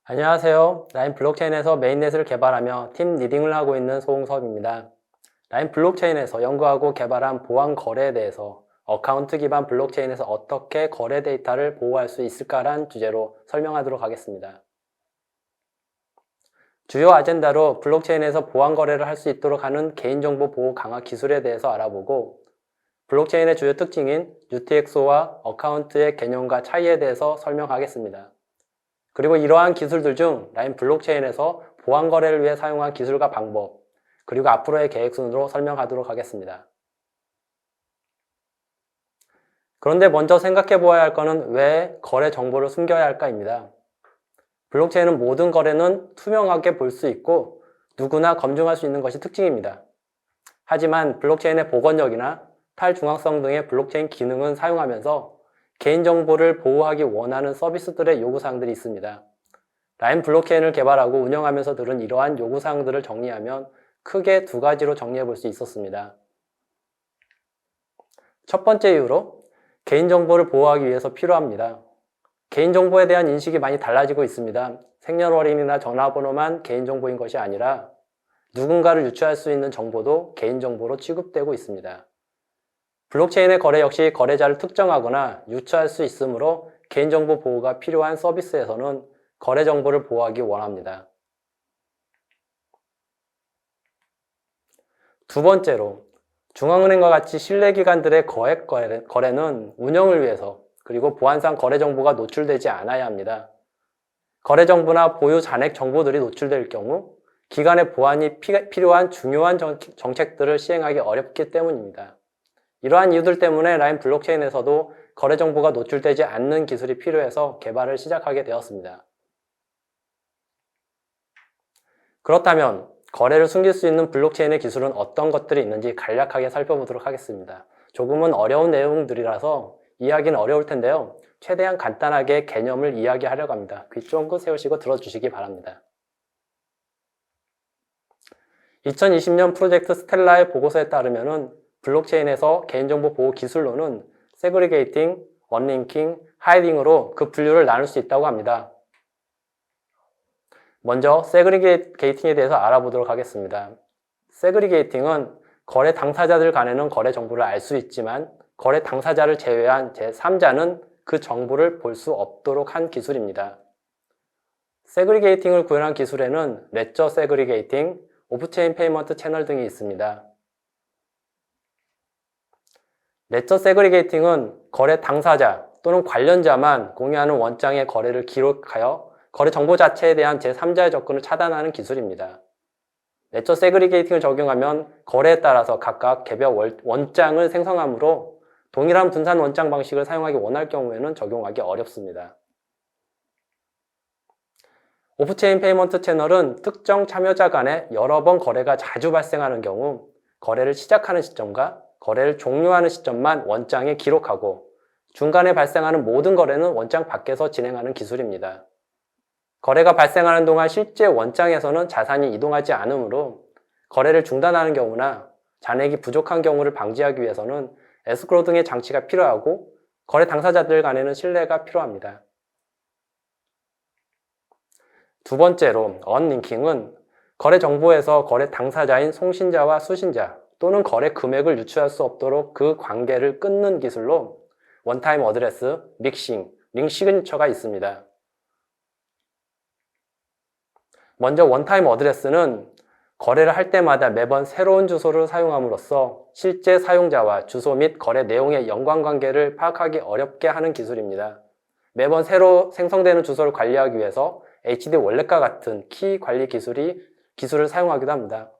안녕하세요. 라인 블록체인에서 메인넷을 개발하며 팀 리딩을 하고 있는 소홍섭입니다. 라인 블록체인에서 연구하고 개발한 보안 거래에 대해서 어카운트 기반 블록체인에서 어떻게 거래 데이터를 보호할 수 있을까란 주제로 설명하도록 하겠습니다. 주요 아젠다로 블록체인에서 보안 거래를 할 수 있도록 하는 개인정보 보호 강화 기술에 대해서 알아보고, 블록체인의 주요 특징인 UTXO와 어카운트의 개념과 차이에 대해서 설명하겠습니다. 그리고 이러한 기술들 중 라인 블록체인에서 보안 거래를 위해 사용한 기술과 방법, 그리고 앞으로의 계획 순으로 설명하도록 하겠습니다. 그런데 먼저 생각해 보아야 할 것은 왜 거래 정보를 숨겨야 할까입니다. 블록체인은 모든 거래는 투명하게 볼 수 있고 누구나 검증할 수 있는 것이 특징입니다. 하지만 블록체인의 복원력이나 탈중앙성 등의 블록체인 기능은 사용하면서 개인정보를 보호하기 원하는 서비스들의 요구사항들이 있습니다. 라인 블록체인을 개발하고 운영하면서 들은 이러한 요구사항들을 정리하면 크게 두 가지로 정리해 볼 수 있었습니다. 첫 번째 이유로 개인정보를 보호하기 위해서 필요합니다. 개인정보에 대한 인식이 많이 달라지고 있습니다. 생년월일이나 전화번호만 개인정보인 것이 아니라 누군가를 유추할 수 있는 정보도 개인정보로 취급되고 있습니다. 블록체인의 거래 역시 거래자를 특정하거나 유추할 수 있으므로 개인정보 보호가 필요한 서비스에서는 거래 정보를 보호하기 원합니다. 두 번째로, 중앙은행과 같이 신뢰기관들의 거액 거래는 운영을 위해서 그리고 보안상 거래 정보가 노출되지 않아야 합니다. 거래 정보나 보유 잔액 정보들이 노출될 경우 기관의 보안이 필요한 중요한 정책들을 시행하기 어렵기 때문입니다. 이러한 이유들 때문에 라인 블록체인에서도 거래 정보가 노출되지 않는 기술이 필요해서 개발을 시작하게 되었습니다. 그렇다면 거래를 숨길 수 있는 블록체인의 기술은 어떤 것들이 있는지 간략하게 살펴보도록 하겠습니다. 조금은 어려운 내용들이라서 이해하기는 어려울 텐데요. 최대한 간단하게 개념을 이야기하려고 합니다. 귀 쫑긋 세우시고 들어주시기 바랍니다. 2020년 프로젝트 스텔라의 보고서에 따르면 블록체인에서 개인정보 보호 기술로는 세그리게이팅, 언링킹, 하이딩으로 그 분류를 나눌 수 있다고 합니다. 먼저 세그리게이팅에 대해서 알아보도록 하겠습니다. 세그리게이팅은 거래 당사자들 간에는 거래 정보를 알 수 있지만 거래 당사자를 제외한 제3자는 그 정보를 볼 수 없도록 한 기술입니다. 세그리게이팅을 구현한 기술에는 레저 세그리게이팅, 오프체인 페이먼트 채널 등이 있습니다. 레저 세그리게이팅은 거래 당사자 또는 관련자만 공유하는 원장의 거래를 기록하여 거래 정보 자체에 대한 제3자의 접근을 차단하는 기술입니다. 레저 세그리게이팅을 적용하면 거래에 따라서 각각 개별 원장을 생성하므로 동일한 분산 원장 방식을 사용하기 원할 경우에는 적용하기 어렵습니다. 오프체인 페이먼트 채널은 특정 참여자 간에 여러 번 거래가 자주 발생하는 경우 거래를 시작하는 시점과 거래를 종료하는 시점만 원장에 기록하고 중간에 발생하는 모든 거래는 원장 밖에서 진행하는 기술입니다. 거래가 발생하는 동안 실제 원장에서는 자산이 이동하지 않으므로 거래를 중단하는 경우나 잔액이 부족한 경우를 방지하기 위해서는 에스크로 등의 장치가 필요하고 거래 당사자들 간에는 신뢰가 필요합니다. 두 번째로 언링킹은 거래 정보에서 거래 당사자인 송신자와 수신자 또는 거래 금액을 유추할 수 없도록 그 관계를 끊는 기술로 원타임 어드레스, 믹싱, 링 시그니처가 있습니다. 먼저 원타임 어드레스는 거래를 할 때마다 매번 새로운 주소를 사용함으로써 실제 사용자와 주소 및 거래 내용의 연관관계를 파악하기 어렵게 하는 기술입니다. 매번 새로 생성되는 주소를 관리하기 위해서 HD 월렛과 같은 키 관리 기술을 사용하기도 합니다.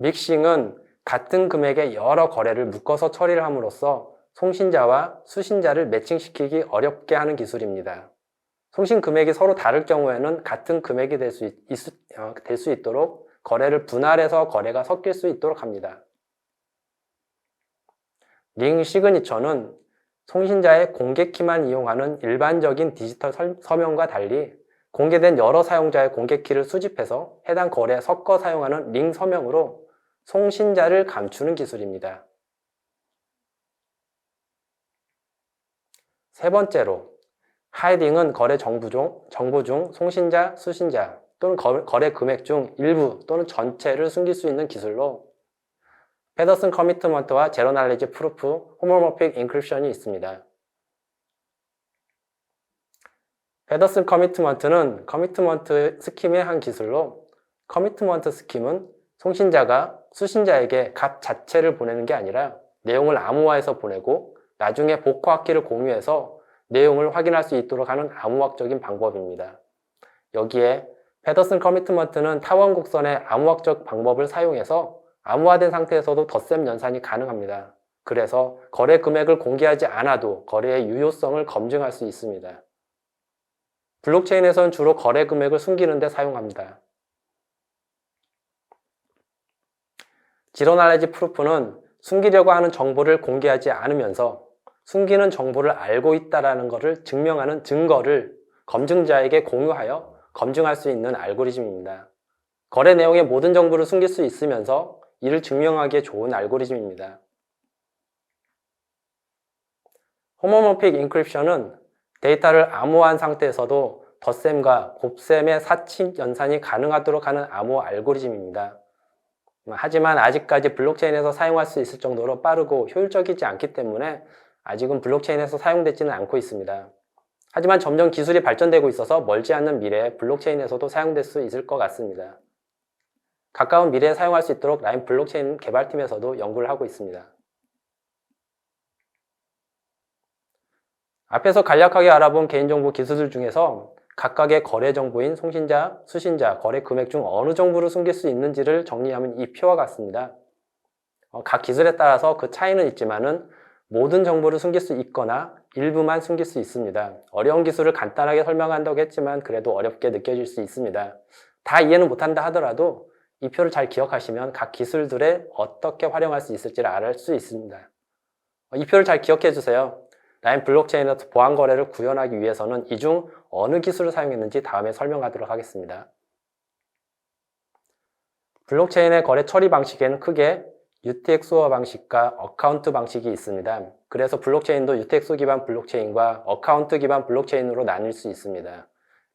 믹싱은 같은 금액의 여러 거래를 묶어서 처리를 함으로써 송신자와 수신자를 매칭시키기 어렵게 하는 기술입니다. 송신 금액이 서로 다를 경우에는 같은 금액이 될 수 있도록 거래를 분할해서 거래가 섞일 수 있도록 합니다. 링 시그니처는 송신자의 공개키만 이용하는 일반적인 디지털 서명과 달리 공개된 여러 사용자의 공개키를 수집해서 해당 거래에 섞어 사용하는 링 서명으로 송신자를 감추는 기술입니다. 세 번째로 하이딩은 거래 정보 중 송신자, 수신자 또는 거래 금액 중 일부 또는 전체를 숨길 수 있는 기술로 페더슨 커미트먼트와 제로 날리지 프루프, 호모모픽 인크립션이 있습니다. 페더슨 커미트먼트는 커미트먼트 스킴의 한 기술로 커미트먼트 스킴은 송신자가 수신자에게 값 자체를 보내는 게 아니라 내용을 암호화해서 보내고 나중에 복호화키를 공유해서 내용을 확인할 수 있도록 하는 암호학적인 방법입니다. 여기에 페더슨 커미트먼트는 타원 곡선의 암호학적 방법을 사용해서 암호화된 상태에서도 덧셈 연산이 가능합니다. 그래서 거래 금액을 공개하지 않아도 거래의 유효성을 검증할 수 있습니다. 블록체인에서는 주로 거래 금액을 숨기는 데 사용합니다. 지로 날리지 프루프는 숨기려고 하는 정보를 공개하지 않으면서 숨기는 정보를 알고 있다는 것을 증명하는 증거를 검증자에게 공유하여 검증할 수 있는 알고리즘입니다. 거래 내용의 모든 정보를 숨길 수 있으면서 이를 증명하기에 좋은 알고리즘입니다. 호모모픽 인크립션은 데이터를 암호화한 상태에서도 덧셈과 곱셈의 사칙 연산이 가능하도록 하는 암호 알고리즘입니다. 하지만 아직까지 블록체인에서 사용할 수 있을 정도로 빠르고 효율적이지 않기 때문에 아직은 블록체인에서 사용되지는 않고 있습니다. 하지만 점점 기술이 발전되고 있어서 멀지 않는 미래에 블록체인에서도 사용될 수 있을 것 같습니다. 가까운 미래에 사용할 수 있도록 라인 블록체인 개발팀에서도 연구를 하고 있습니다. 앞에서 간략하게 알아본 개인정보 기술들 중에서 각각의 거래 정보인 송신자, 수신자, 거래 금액 중 어느 정보를 숨길 수 있는지를 정리하면 이 표와 같습니다. 각 기술에 따라서 그 차이는 있지만은 모든 정보를 숨길 수 있거나 일부만 숨길 수 있습니다. 어려운 기술을 간단하게 설명한다고 했지만 그래도 어렵게 느껴질 수 있습니다. 다 이해는 못한다 하더라도 이 표를 잘 기억하시면 각 기술들에 어떻게 활용할 수 있을지를 알 수 있습니다. 이 표를 잘 기억해 주세요. 라인 블록체인에서 보안 거래를 구현하기 위해서는 이 중 어느 기술을 사용했는지 다음에 설명하도록 하겠습니다. 블록체인의 거래 처리 방식에는 크게 UTXO 방식과 어카운트 방식이 있습니다. 그래서 블록체인도 UTXO 기반 블록체인과 어카운트 기반 블록체인으로 나뉠 수 있습니다.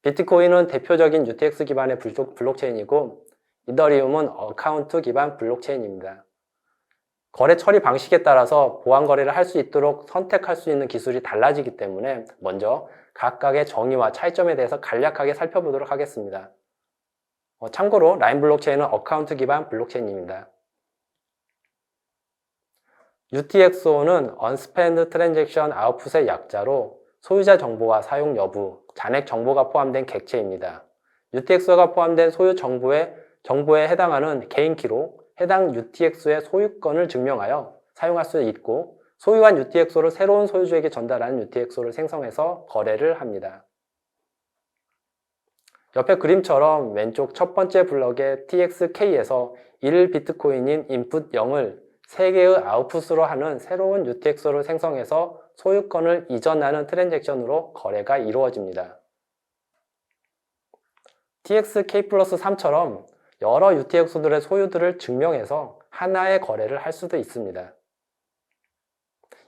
비트코인은 대표적인 UTX 기반의 블록체인이고 이더리움은 어카운트 기반 블록체인입니다. 거래 처리 방식에 따라서 보안 거래를 할 수 있도록 선택할 수 있는 기술이 달라지기 때문에 먼저 각각의 정의와 차이점에 대해서 간략하게 살펴보도록 하겠습니다. 참고로 라인 블록체인은 어카운트 기반 블록체인입니다. UTXO는 Unspent Transaction Output의 약자로 소유자 정보와 사용 여부, 잔액 정보가 포함된 객체입니다. UTXO가 포함된 소유 정보에 해당하는 개인키로 해당 UTXO의 소유권을 증명하여 사용할 수 있고 소유한 UTXO를 새로운 소유주에게 전달하는 UTXO를 생성해서 거래를 합니다. 옆에 그림처럼 왼쪽 첫 번째 블럭의 TXK에서 1비트코인인 인풋 0을 3개의 아웃풋으로 하는 새로운 UTXO를 생성해서 소유권을 이전하는 트랜잭션으로 거래가 이루어집니다. TXK 플러스 3처럼 여러 UTXO들의 소유들을 증명해서 하나의 거래를 할 수도 있습니다.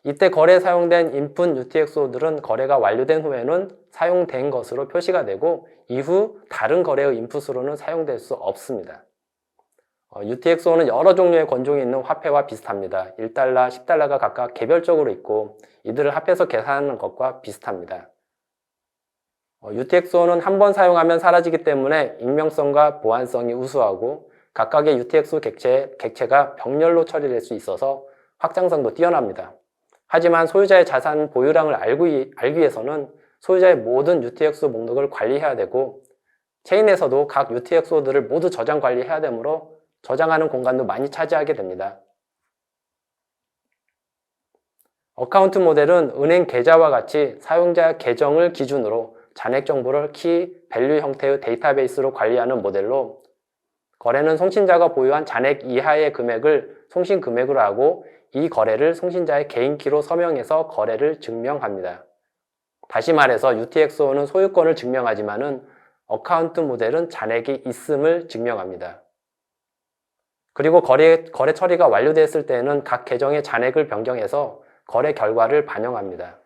이때 거래에 사용된 인풋 UTXO들은 거래가 완료된 후에는 사용된 것으로 표시가 되고 이후 다른 거래의 인풋으로는 사용될 수 없습니다. UTXO는 여러 종류의 권종이 있는 화폐와 비슷합니다. 1달러, 10달러가 각각 개별적으로 있고 이들을 합해서 계산하는 것과 비슷합니다. UTXO는 한 번 사용하면 사라지기 때문에 익명성과 보안성이 우수하고 각각의 UTXO 객체가 병렬로 처리될 수 있어서 확장성도 뛰어납니다. 하지만 소유자의 자산 보유량을 알기 위해서는 소유자의 모든 UTXO 목록을 관리해야 되고 체인에서도 각 UTXO들을 모두 저장 관리해야 되므로 저장하는 공간도 많이 차지하게 됩니다. 어카운트 모델은 은행 계좌와 같이 사용자 계정을 기준으로 잔액 정보를 키, 밸류 형태의 데이터베이스로 관리하는 모델로 거래는 송신자가 보유한 잔액 이하의 금액을 송신 금액으로 하고 이 거래를 송신자의 개인키로 서명해서 거래를 증명합니다. 다시 말해서 UTXO는 소유권을 증명하지만은 어카운트 모델은 잔액이 있음을 증명합니다. 그리고 거래 처리가 완료됐을 때에는 각 계정의 잔액을 변경해서 거래 결과를 반영합니다.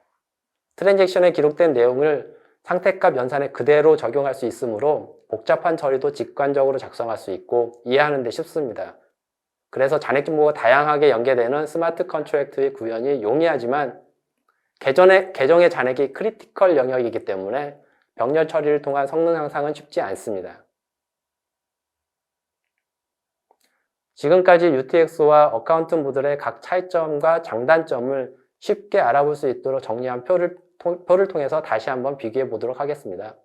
트랜잭션에 기록된 내용을 상태값 연산에 그대로 적용할 수 있으므로 복잡한 처리도 직관적으로 작성할 수 있고 이해하는 데 쉽습니다. 그래서 잔액 정보가 다양하게 연계되는 스마트 컨트랙트의 구현이 용이하지만 계정의 잔액이 크리티컬 영역이기 때문에 병렬 처리를 통한 성능 향상은 쉽지 않습니다. 지금까지 UTXO와 어카운트 모델의 각 차이점과 장단점을 쉽게 알아볼 수 있도록 정리한 표를 통해서 다시 한번 비교해 보도록 하겠습니다.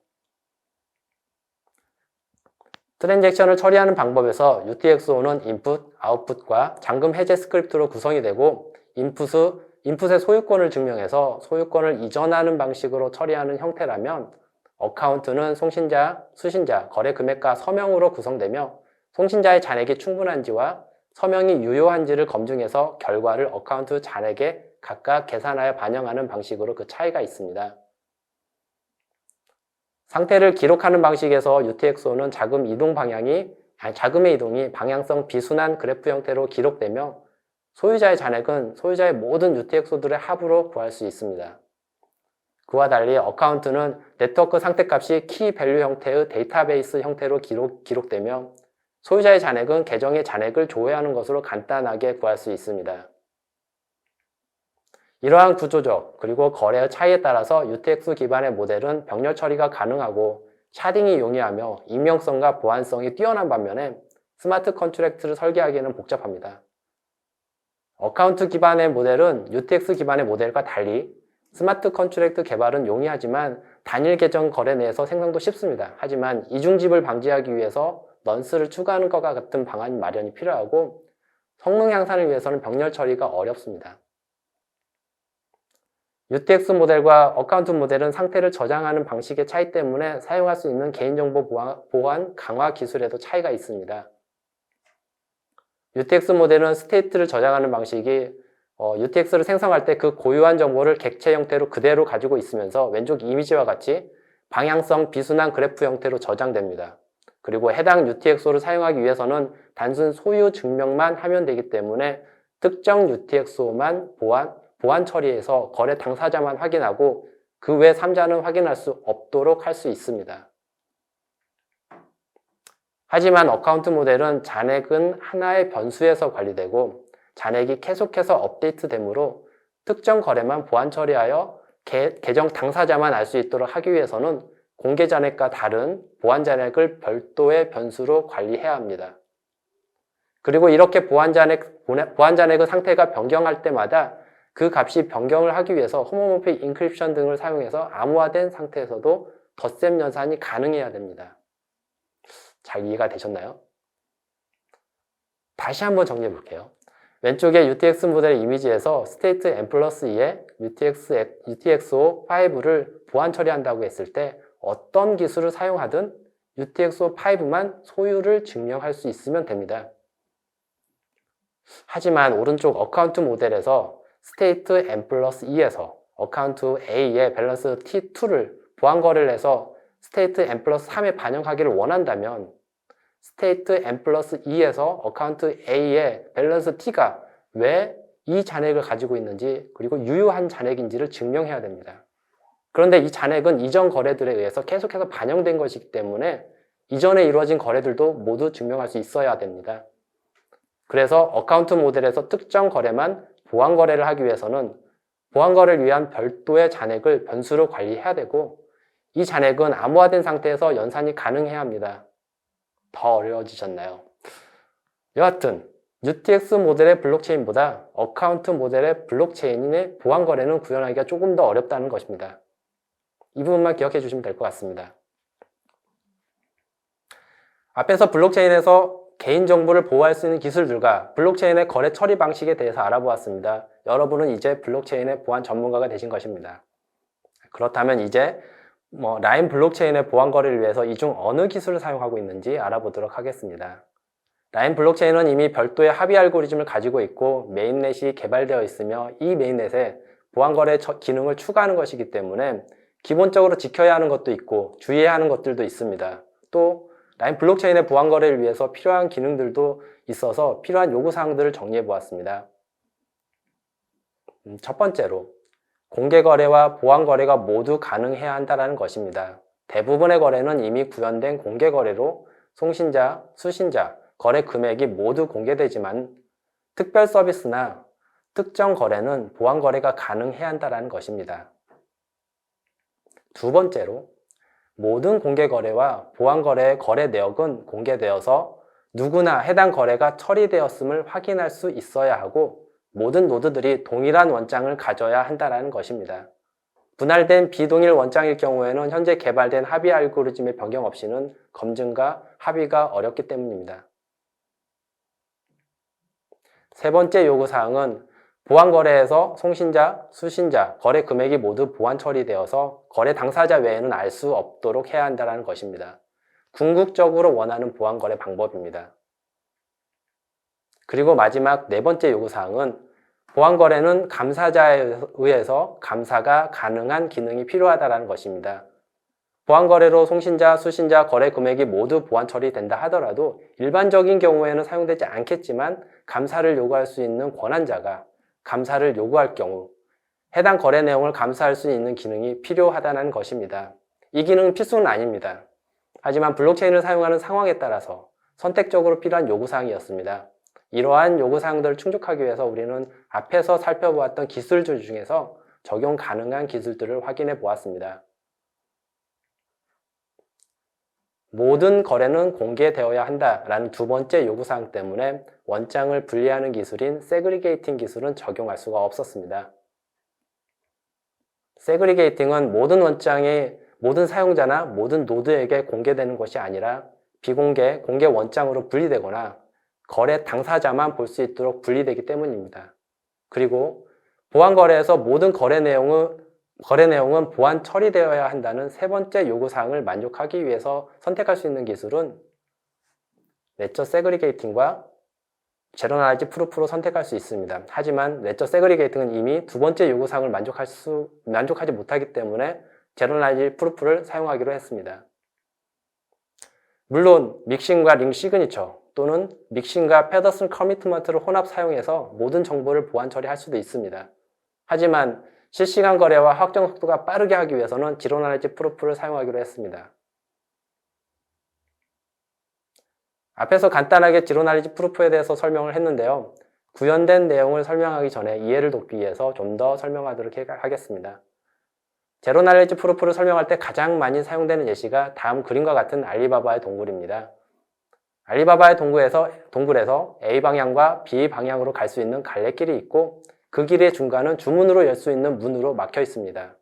트랜잭션을 처리하는 방법에서 UTXO는 인풋, 아웃풋과 잠금 해제 스크립트로 구성이 되고 인풋의 소유권을 증명해서 소유권을 이전하는 방식으로 처리하는 형태라면 어카운트는 송신자, 수신자, 거래 금액과 서명으로 구성되며 송신자의 잔액이 충분한지와 서명이 유효한지를 검증해서 결과를 어카운트 잔액에 각각 계산하여 반영하는 방식으로 그 차이가 있습니다. 상태를 기록하는 방식에서 UTXO는 자금의 이동이 방향성 비순환 그래프 형태로 기록되며 소유자의 잔액은 소유자의 모든 UTXO들의 합으로 구할 수 있습니다. 그와 달리 어카운트는 네트워크 상태값이 키 밸류 형태의 데이터베이스 형태로 기록되며 소유자의 잔액은 계정의 잔액을 조회하는 것으로 간단하게 구할 수 있습니다. 이러한 구조적 그리고 거래의 차이에 따라서 UTX 기반의 모델은 병렬 처리가 가능하고 샤딩이 용이하며 익명성과 보안성이 뛰어난 반면에 스마트 컨트랙트를 설계하기에는 복잡합니다. 어카운트 기반의 모델은 UTX 기반의 모델과 달리 스마트 컨트랙트 개발은 용이하지만 단일 계정 거래 내에서 생성도 쉽습니다. 하지만 이중집을 방지하기 위해서 넌스를 추가하는 것과 같은 방안 마련이 필요하고 성능 향상을 위해서는 병렬 처리가 어렵습니다. UTX 모델과 어카운트 모델은 상태를 저장하는 방식의 차이 때문에 사용할 수 있는 개인정보 보안 강화 기술에도 차이가 있습니다. UTX 모델은 스테이트를 저장하는 방식이 UTX를 생성할 때 그 고유한 정보를 객체 형태로 그대로 가지고 있으면서 왼쪽 이미지와 같이 방향성 비순환 그래프 형태로 저장됩니다. 그리고 해당 UTXO를 사용하기 위해서는 단순 소유 증명만 하면 되기 때문에 특정 UTXO만 보안 처리해서 거래 당사자만 확인하고 그 외 3자는 확인할 수 없도록 할 수 있습니다. 하지만 어카운트 모델은 잔액은 하나의 변수에서 관리되고 잔액이 계속해서 업데이트되므로 특정 거래만 보안 처리하여 계정 당사자만 알 수 있도록 하기 위해서는 공개 잔액과 다른 보안 잔액을 별도의 변수로 관리해야 합니다. 그리고 이렇게 보안 잔액의 상태가 변경할 때마다 그 값이 변경을 하기 위해서 홈오모피 인크립션 등을 사용해서 암호화된 상태에서도 덧셈 연산이 가능해야 됩니다. 잘 이해가 되셨나요? 다시 한번 정리해 볼게요. 왼쪽에 UTX 모델의 이미지에서 스테이트 n+2에 UTXO5를 보안 처리한다고 했을 때 어떤 기술을 사용하든 UTXO5만 소유를 증명할 수 있으면 됩니다. 하지만 오른쪽 어카운트 모델에서 스테이트 n+2에서 어카운트 A의 밸런스 T2를 보안 거래를 해서 스테이트 n+3에 반영하기를 원한다면 스테이트 n+2에서 어카운트 A의 밸런스 T가 왜 이 잔액을 가지고 있는지 그리고 유효한 잔액인지를 증명해야 됩니다. 그런데 이 잔액은 이전 거래들에 의해서 계속해서 반영된 것이기 때문에 이전에 이루어진 거래들도 모두 증명할 수 있어야 됩니다. 그래서 어카운트 모델에서 특정 거래만 보안 거래를 하기 위해서는 보안 거래를 위한 별도의 잔액을 변수로 관리해야 되고 이 잔액은 암호화된 상태에서 연산이 가능해야 합니다. 더 어려워지셨나요? 여하튼 UTX 모델의 블록체인보다 어카운트 모델의 블록체인의 보안 거래는 구현하기가 조금 더 어렵다는 것입니다. 이 부분만 기억해 주시면 될 것 같습니다. 앞에서 블록체인에서 개인정보를 보호할 수 있는 기술들과 블록체인의 거래 처리 방식에 대해서 알아보았습니다. 여러분은 이제 블록체인의 보안 전문가가 되신 것입니다. 그렇다면 이제 라인 블록체인의 보안 거래를 위해서 이 중 어느 기술을 사용하고 있는지 알아보도록 하겠습니다. 라인 블록체인은 이미 별도의 합의 알고리즘을 가지고 있고 메인넷이 개발되어 있으며 이 메인넷에 보안 거래 기능을 추가하는 것이기 때문에 기본적으로 지켜야 하는 것도 있고 주의해야 하는 것들도 있습니다. 또 라인 블록체인의 보안 거래를 위해서 필요한 기능들도 있어서 필요한 요구사항들을 정리해 보았습니다. 첫 번째로 공개 거래와 보안 거래가 모두 가능해야 한다는 것입니다. 대부분의 거래는 이미 구현된 공개 거래로 송신자, 수신자, 거래 금액이 모두 공개되지만 특별 서비스나 특정 거래는 보안 거래가 가능해야 한다는 것입니다. 두 번째로, 모든 공개 거래와 보안 거래의 거래 내역은 공개되어서 누구나 해당 거래가 처리되었음을 확인할 수 있어야 하고 모든 노드들이 동일한 원장을 가져야 한다는 것입니다. 분할된 비동일 원장일 경우에는 현재 개발된 합의 알고리즘의 변경 없이는 검증과 합의가 어렵기 때문입니다. 세 번째 요구사항은 보안 거래에서 송신자, 수신자, 거래 금액이 모두 보안 처리되어서 거래 당사자 외에는 알 수 없도록 해야 한다는 것입니다. 궁극적으로 원하는 보안 거래 방법입니다. 그리고 마지막 네 번째 요구사항은 보안 거래는 감사자에 의해서 감사가 가능한 기능이 필요하다는 것입니다. 보안 거래로 송신자, 수신자, 거래 금액이 모두 보안 처리된다 하더라도 일반적인 경우에는 사용되지 않겠지만 감사를 요구할 수 있는 권한자가 감사를 요구할 경우 해당 거래 내용을 감사할 수 있는 기능이 필요하다는 것입니다. 이 기능은 필수는 아닙니다. 하지만 블록체인을 사용하는 상황에 따라서 선택적으로 필요한 요구사항이었습니다. 이러한 요구사항들을 충족하기 위해서 우리는 앞에서 살펴보았던 기술들 중에서 적용 가능한 기술들을 확인해 보았습니다. 모든 거래는 공개되어야 한다라는 두 번째 요구사항 때문에 원장을 분리하는 기술인 세그리게이팅 기술은 적용할 수가 없었습니다. 세그리게이팅은 모든 원장이 모든 사용자나 모든 노드에게 공개되는 것이 아니라 비공개, 공개 원장으로 분리되거나 거래 당사자만 볼 수 있도록 분리되기 때문입니다. 그리고 보안 거래에서 모든 거래 내용은 보안 처리되어야 한다는 세 번째 요구사항을 만족하기 위해서 선택할 수 있는 기술은 레저 세그리게이팅과 제로 나레지 프루프로 선택할 수 있습니다. 하지만 레저 세그리게이팅은 이미 두 번째 요구사항을 만족하지 못하기 때문에 제로 나레지 프루프를 사용하기로 했습니다. 물론 믹싱과 링 시그니처 또는 믹싱과 페더슨 커미트먼트를 혼합 사용해서 모든 정보를 보안 처리할 수도 있습니다. 하지만 실시간 거래와 확정 속도가 빠르게 하기 위해서는 제로 나레지 프루프를 사용하기로 했습니다. 앞에서 간단하게 제로 나레지 프루프에 대해서 설명을 했는데요. 구현된 내용을 설명하기 전에 이해를 돕기 위해서 좀 더 설명하도록 하겠습니다. 제로 나레지 프루프를 설명할 때 가장 많이 사용되는 예시가 다음 그림과 같은 알리바바의 동굴입니다. 알리바바의 동굴에서 A 방향과 B 방향으로 갈 수 있는 갈래길이 있고 그 길의 중간은 주문으로 열 수 있는 문으로 막혀 있습니다.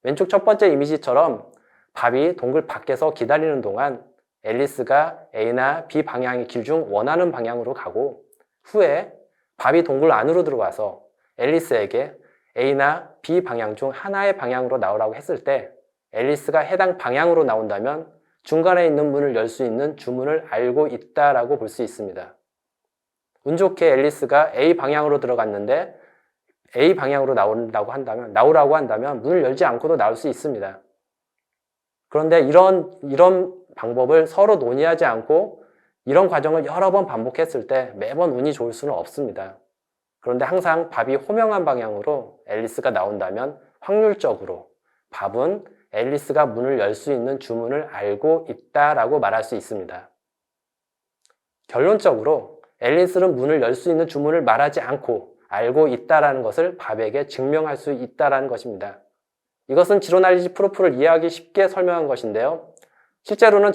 왼쪽 첫 번째 이미지처럼 밥이 동굴 밖에서 기다리는 동안 앨리스가 A나 B 방향의 길 중 원하는 방향으로 가고 후에 밥이 동굴 안으로 들어와서 앨리스에게 A나 B 방향 중 하나의 방향으로 나오라고 했을 때 앨리스가 해당 방향으로 나온다면 중간에 있는 문을 열 수 있는 주문을 알고 있다라고 볼 수 있습니다. 운 좋게 앨리스가 A 방향으로 들어갔는데 A 방향으로 나오라고 한다면 문을 열지 않고도 나올 수 있습니다. 그런데 이런 방법을 서로 논의하지 않고 이런 과정을 여러 번 반복했을 때 매번 운이 좋을 수는 없습니다. 그런데 항상 밥이 호명한 방향으로 앨리스가 나온다면 확률적으로 밥은 앨리스가 문을 열 수 있는 주문을 알고 있다라고 말할 수 있습니다. 결론적으로 앨리스는 문을 열 수 있는 주문을 말하지 않고 알고 있다라는 것을 밥에게 증명할 수 있다라는 것입니다. 이것은 제로 나레지 프루프를 이해하기 쉽게 설명한 것인데요. 실제로는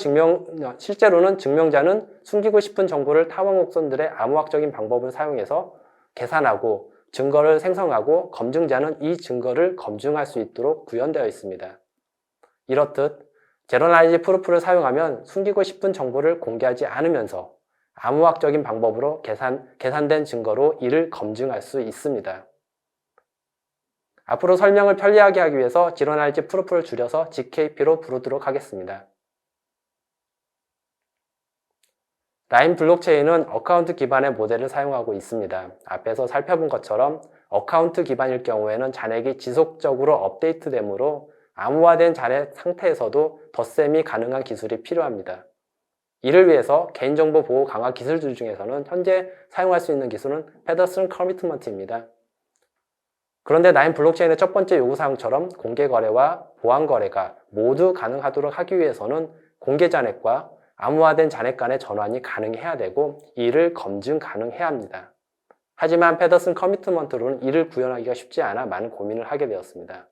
증명자는 숨기고 싶은 정보를 타원 곡선들의 암호학적인 방법을 사용해서 계산하고 증거를 생성하고 검증자는 이 증거를 검증할 수 있도록 구현되어 있습니다. 이렇듯 제로 나레지 프루프를 사용하면 숨기고 싶은 정보를 공개하지 않으면서 암호학적인 방법으로 계산된 증거로 이를 검증할 수 있습니다. 앞으로 설명을 편리하게 하기 위해서 제로 나레지 프루프를 줄여서 GKP로 부르도록 하겠습니다. 라인 블록체인은 어카운트 기반의 모델을 사용하고 있습니다. 앞에서 살펴본 것처럼 어카운트 기반일 경우에는 잔액이 지속적으로 업데이트되므로 암호화된 잔액 상태에서도 덧셈이 가능한 기술이 필요합니다. 이를 위해서 개인정보 보호 강화 기술들 중에서는 현재 사용할 수 있는 기술은 페더슨 커미트먼트입니다. 그런데 라인 블록체인의 첫 번째 요구사항처럼 공개거래와 보안거래가 모두 가능하도록 하기 위해서는 공개 잔액과 암호화된 잔액 간의 전환이 가능해야 되고 이를 검증 가능해야 합니다. 하지만 페더슨 커미트먼트로는 이를 구현하기가 쉽지 않아 많은 고민을 하게 되었습니다.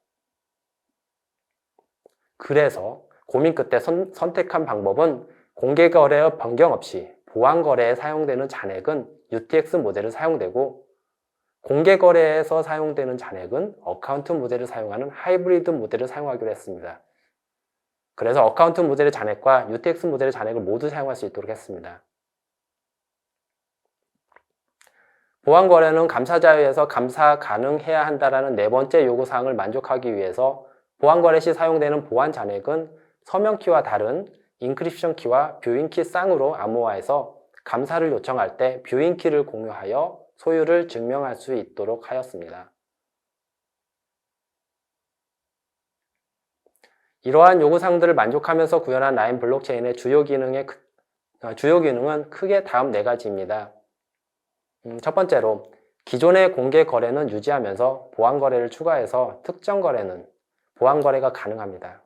그래서 고민 끝에 선택한 방법은 공개거래의 변경 없이 보안거래에 사용되는 잔액은 UTX 모델을 사용되고 공개거래에서 사용되는 잔액은 어카운트 모델을 사용하는 하이브리드 모델을 사용하기로 했습니다. 그래서 어카운트 모델의 잔액과 UTX 모델의 잔액을 모두 사용할 수 있도록 했습니다. 보안거래는 감사 자유에서 감사 가능해야 한다는 네 번째 요구사항을 만족하기 위해서 보안거래 시 사용되는 보안 잔액은 서명키와 다른 인크립션 키와 뷰잉키 쌍으로 암호화해서 감사를 요청할 때 뷰잉키를 공유하여 소유를 증명할 수 있도록 하였습니다. 이러한 요구사항들을 만족하면서 구현한 라인 블록체인의 주요 기능은 크게 다음 네 가지입니다. 첫 번째로 기존의 공개 거래는 유지하면서 보안 거래를 추가해서 특정 거래는 보안 거래가 가능합니다.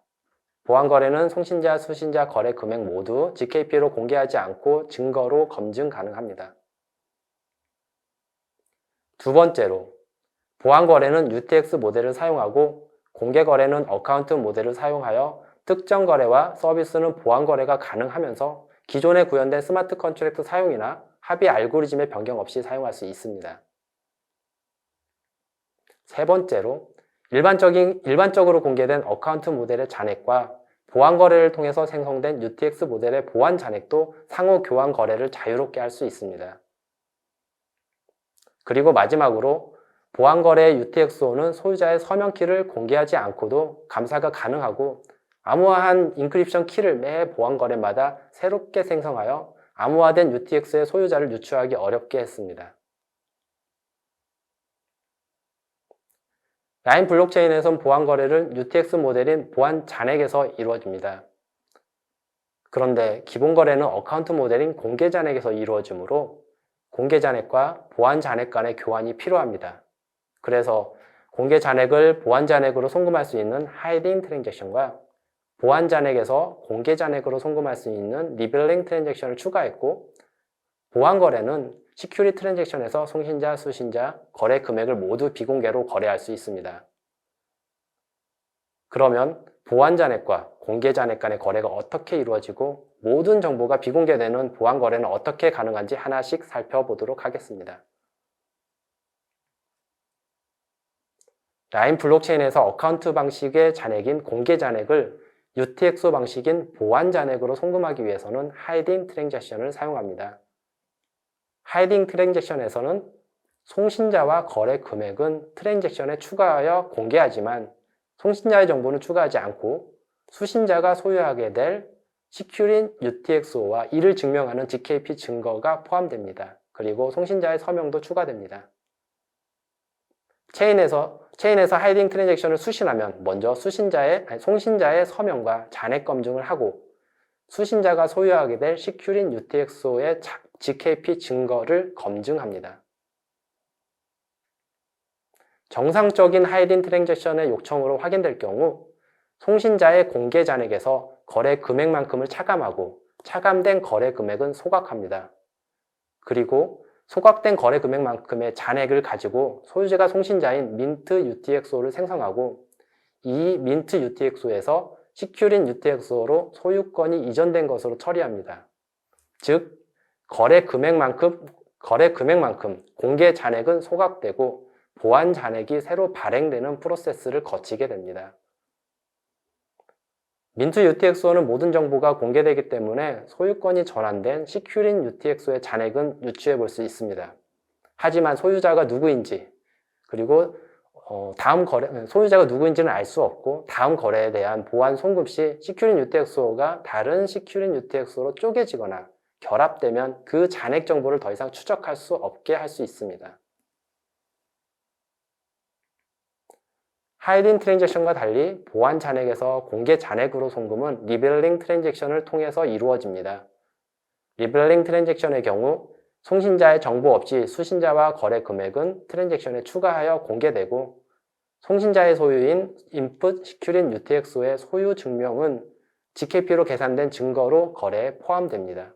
보안 거래는 송신자, 수신자 거래 금액 모두 GKP로 공개하지 않고 증거로 검증 가능합니다. 두 번째로 보안 거래는 UTX 모델을 사용하고 공개 거래는 어카운트 모델을 사용하여 특정 거래와 서비스는 보안 거래가 가능하면서 기존에 구현된 스마트 컨트랙트 사용이나 합의 알고리즘의 변경 없이 사용할 수 있습니다. 세 번째로 일반적으로 공개된 어카운트 모델의 잔액과 보안 거래를 통해서 생성된 UTX 모델의 보안 잔액도 상호 교환 거래를 자유롭게 할 수 있습니다. 그리고 마지막으로 보안 거래의 UTXO는 소유자의 서명키를 공개하지 않고도 감사가 가능하고 암호화한 인크립션 키를 매 보안 거래마다 새롭게 생성하여 암호화된 UTX의 소유자를 유추하기 어렵게 했습니다. 라인 블록체인에선 보안 거래를 UTX 모델인 보안 잔액에서 이루어집니다. 그런데 기본 거래는 어카운트 모델인 공개 잔액에서 이루어지므로 공개 잔액과 보안 잔액 간의 교환이 필요합니다. 그래서 공개 잔액을 보안 잔액으로 송금할 수 있는 하이딩 트랜잭션과 보안 잔액에서 공개 잔액으로 송금할 수 있는 리벨링 트랜잭션을 추가했고 보안 거래는 시큐리 트랜잭션에서 송신자, 수신자, 거래 금액을 모두 비공개로 거래할 수 있습니다. 그러면 보안 잔액과 공개 잔액 간의 거래가 어떻게 이루어지고 모든 정보가 비공개되는 보안 거래는 어떻게 가능한지 하나씩 살펴보도록 하겠습니다. 라인 블록체인에서 어카운트 방식의 잔액인 공개 잔액을 UTXO 방식인 보안 잔액으로 송금하기 위해서는 하이딩 트랜잭션을 사용합니다. 하이딩 트랜잭션에서는 송신자와 거래 금액은 트랜잭션에 추가하여 공개하지만 송신자의 정보는 추가하지 않고 수신자가 소유하게 될 시큐린 UTXO와 이를 증명하는 GKP 증거가 포함됩니다. 그리고 송신자의 서명도 추가됩니다. 체인에서 하이딩 트랜잭션을 수신하면 먼저 송신자의 서명과 잔액 검증을 하고 수신자가 소유하게 될 시큐린 UTXO의 GKP 증거를 검증합니다. 정상적인 하이딩 트랜잭션의 요청으로 확인될 경우 송신자의 공개 잔액에서 거래 금액만큼을 차감하고 차감된 거래 금액은 소각합니다. 그리고 소각된 거래 금액만큼의 잔액을 가지고 소유자가 송신자인 민트 UTXO를 생성하고 이 민트 UTXO에서 시큐린 UTXO로 소유권이 이전된 것으로 처리합니다. 즉, 거래 금액만큼 공개 잔액은 소각되고 보안 잔액이 새로 발행되는 프로세스를 거치게 됩니다. 민트 UTXO는 모든 정보가 공개되기 때문에 소유권이 전환된 시큐린 UTXO의 잔액은 유추해 볼 수 있습니다. 하지만 소유자가 누구인지 그리고 소유자가 누구인지는 알 수 없고 다음 거래에 대한 보안 송금 시 시큐린 UTXO가 다른 시큐린 UTXO로 쪼개지거나 결합되면 그 잔액 정보를 더 이상 추적할 수 없게 할 수 있습니다. 하이딩 트랜잭션과 달리 보안 잔액에서 공개 잔액으로 송금은 리벨링 트랜잭션을 통해서 이루어집니다. 리벨링 트랜잭션의 경우 송신자의 정보 없이 수신자와 거래 금액은 트랜잭션에 추가하여 공개되고 송신자의 소유인 input securing UTXO의 소유 증명은 GKP로 계산된 증거로 거래에 포함됩니다.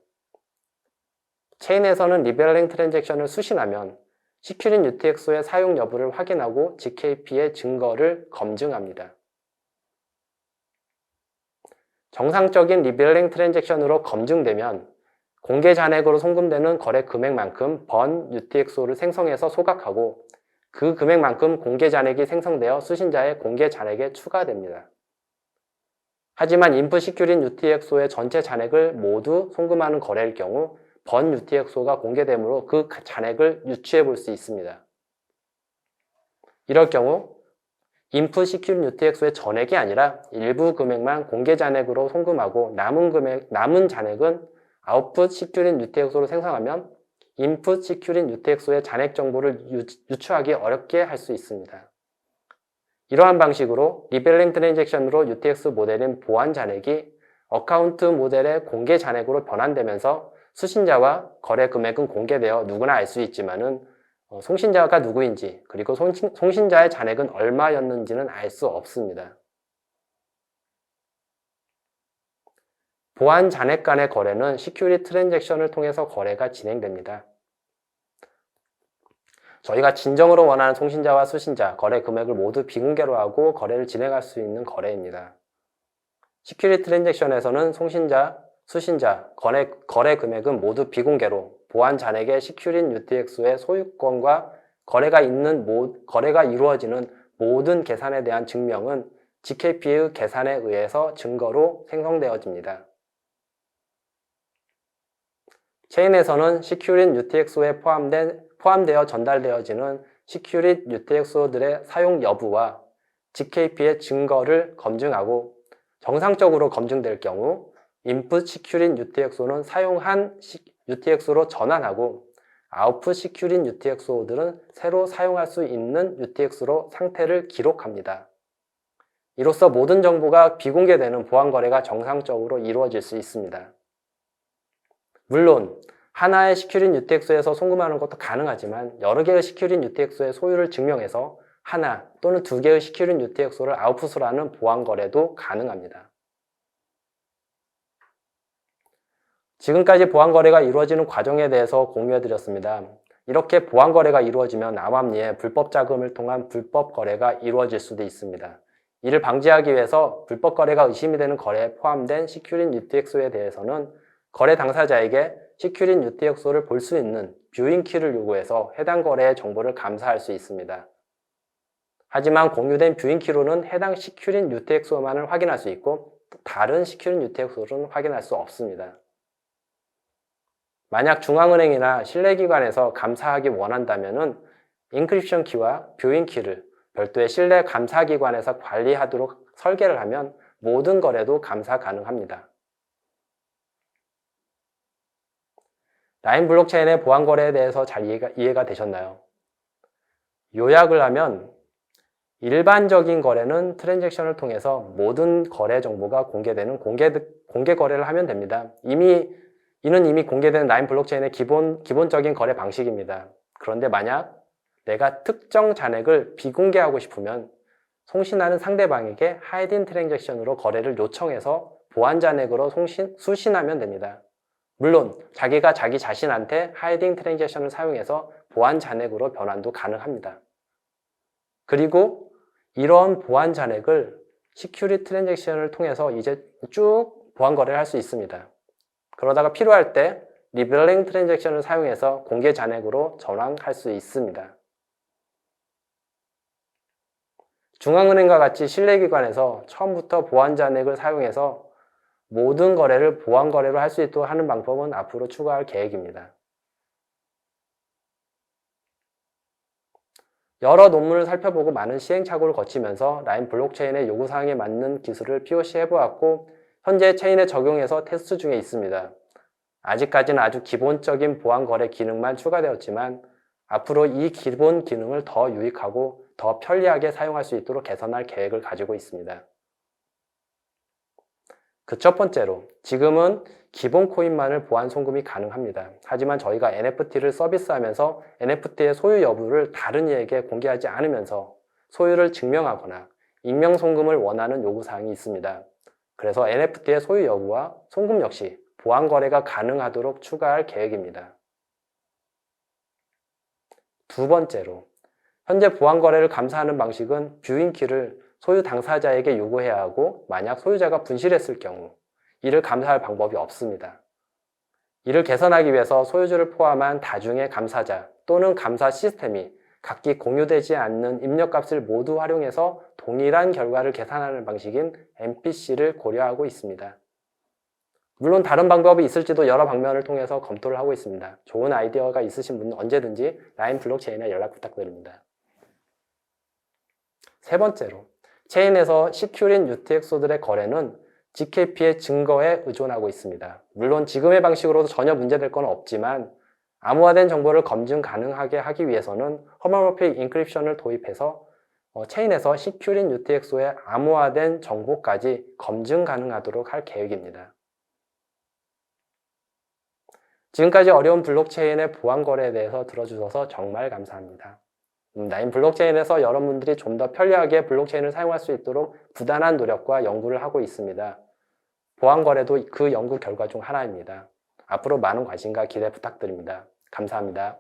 체인에서는 리벨링 트랜잭션을 수신하면 securing UTXO의 사용 여부를 확인하고 GKP의 증거를 검증합니다. 정상적인 리벨링 트랜잭션으로 검증되면 공개 잔액으로 송금되는 거래 금액만큼 번 UTXO를 생성해서 소각하고 그 금액만큼 공개 잔액이 생성되어 수신자의 공개 잔액에 추가됩니다. 하지만 인풋 시큐린 UTXO의 전체 잔액을 모두 송금하는 거래일 경우 번 UTXO가 공개되므로 그 잔액을 유추해 볼 수 있습니다. 이럴 경우 인풋 시큐린 UTXO의 전액이 아니라 일부 금액만 공개 잔액으로 송금하고 남은 잔액은 아웃풋 시큐린 UTXO로 생성하면 인풋 시큐린 UTXO의 잔액 정보를 유추하기 어렵게 할 수 있습니다. 이러한 방식으로 리벨링 트랜잭션으로 UTX 모델인 보안 잔액이 어카운트 모델의 공개 잔액으로 변환되면서 수신자와 거래 금액은 공개되어 누구나 알 수 있지만은 송신자가 누구인지 그리고 송신자의 잔액은 얼마였는지는 알 수 없습니다. 보안 잔액 간의 거래는 시큐리티 트랜잭션을 통해서 거래가 진행됩니다. 저희가 진정으로 원하는 송신자와 수신자, 거래 금액을 모두 비공개로 하고 거래를 진행할 수 있는 거래입니다. 시큐리티 트랜잭션에서는 송신자, 수신자, 거래 금액은 모두 비공개로 보안 잔액의 시큐린 UTXO의 소유권과 거래가 이루어지는 모든 계산에 대한 증명은 GKP의 계산에 의해서 증거로 생성되어집니다. 체인에서는 시큐린 UTXO에 포함되어 전달되어지는 시큐릿 UTXO들의 사용 여부와 GKP의 증거를 검증하고 정상적으로 검증될 경우 인풋 시큐린 UTXO는 사용한 UTXO로 전환하고 아웃풋 시큐린 UTXO들은 새로 사용할 수 있는 UTX로 상태를 기록합니다. 이로써 모든 정보가 비공개되는 보안 거래가 정상적으로 이루어질 수 있습니다. 물론 하나의 시큐린 UTXO에서 송금하는 것도 가능하지만 여러 개의 시큐린 UTXO의 소유를 증명해서 하나 또는 두 개의 시큐린 UTXO를 아웃풋으로 하는 보안 거래도 가능합니다. 지금까지 보안 거래가 이루어지는 과정에 대해서 공유해 드렸습니다. 이렇게 보안 거래가 이루어지면 암암리에 불법 자금을 통한 불법 거래가 이루어질 수도 있습니다. 이를 방지하기 위해서 불법 거래가 의심이 되는 거래에 포함된 시큐린 UTXO에 대해서는 거래 당사자에게 시큐린 UTXO를 볼 수 있는 뷰잉 키를 요구해서 해당 거래의 정보를 감사할 수 있습니다. 하지만 공유된 뷰잉 키로는 해당 시큐린 UTXO만을 확인할 수 있고 다른 시큐린 UTXO는 확인할 수 없습니다. 만약 중앙은행이나 신뢰기관에서 감사하기 원한다면 인크립션 키와 뷰잉 키를 별도의 신뢰 감사기관에서 관리하도록 설계를 하면 모든 거래도 감사 가능합니다. 라인 블록체인의 보안 거래에 대해서 잘 이해가 되셨나요? 요약을 하면 일반적인 거래는 트랜잭션을 통해서 모든 거래 정보가 공개되는 공개 거래를 하면 됩니다. 이는 이미 공개된 라인 블록체인의 기본적인 거래 방식입니다. 그런데 만약 내가 특정 잔액을 비공개하고 싶으면 송신하는 상대방에게 하이딘 트랜잭션으로 거래를 요청해서 보안 잔액으로 수신하면 됩니다. 물론 자기가 자기 자신한테 하이딩 트랜잭션을 사용해서 보안 잔액으로 변환도 가능합니다. 그리고 이런 보안 잔액을 시큐리티 트랜잭션을 통해서 이제 쭉 보안 거래를 할 수 있습니다. 그러다가 필요할 때 리벨링 트랜잭션을 사용해서 공개 잔액으로 전환할 수 있습니다. 중앙은행과 같이 신뢰기관에서 처음부터 보안 잔액을 사용해서 모든 거래를 보안 거래로 할 수 있도록 하는 방법은 앞으로 추가할 계획입니다. 여러 논문을 살펴보고 많은 시행착오를 거치면서 라인 블록체인의 요구사항에 맞는 기술을 POC 해보았고 현재 체인에 적용해서 테스트 중에 있습니다. 아직까지는 아주 기본적인 보안 거래 기능만 추가되었지만 앞으로 이 기본 기능을 더 유익하고 더 편리하게 사용할 수 있도록 개선할 계획을 가지고 있습니다. 그 첫 번째로 지금은 기본 코인만을 보안 송금이 가능합니다. 하지만 저희가 NFT를 서비스하면서 NFT의 소유 여부를 다른 이에게 공개하지 않으면서 소유를 증명하거나 익명 송금을 원하는 요구사항이 있습니다. 그래서 NFT의 소유 여부와 송금 역시 보안 거래가 가능하도록 추가할 계획입니다. 두 번째로, 현재 보안 거래를 감사하는 방식은 뷰잉 키를 소유 당사자에게 요구해야 하고 만약 소유자가 분실했을 경우 이를 감사할 방법이 없습니다. 이를 개선하기 위해서 소유주를 포함한 다중의 감사자 또는 감사 시스템이 각기 공유되지 않는 입력값을 모두 활용해서 동일한 결과를 계산하는 방식인 MPC를 고려하고 있습니다. 물론 다른 방법이 있을지도 여러 방면을 통해서 검토를 하고 있습니다. 좋은 아이디어가 있으신 분은 언제든지 라인 블록체인에 연락 부탁드립니다. 세 번째로, 체인에서 시큐린 UTXO들의 거래는 GKP의 증거에 의존하고 있습니다. 물론 지금의 방식으로도 전혀 문제될 건 없지만 암호화된 정보를 검증 가능하게 하기 위해서는 허머모픽 인크립션을 도입해서 체인에서 시큐린 UTXO의 암호화된 정보까지 검증 가능하도록 할 계획입니다. 지금까지 어려운 블록체인의 보안 거래에 대해서 들어주셔서 정말 감사합니다. 나인 블록체인에서 여러분들이 좀 더 편리하게 블록체인을 사용할 수 있도록 부단한 노력과 연구를 하고 있습니다. 보안 거래도 그 연구 결과 중 하나입니다. 앞으로 많은 관심과 기대 부탁드립니다. 감사합니다.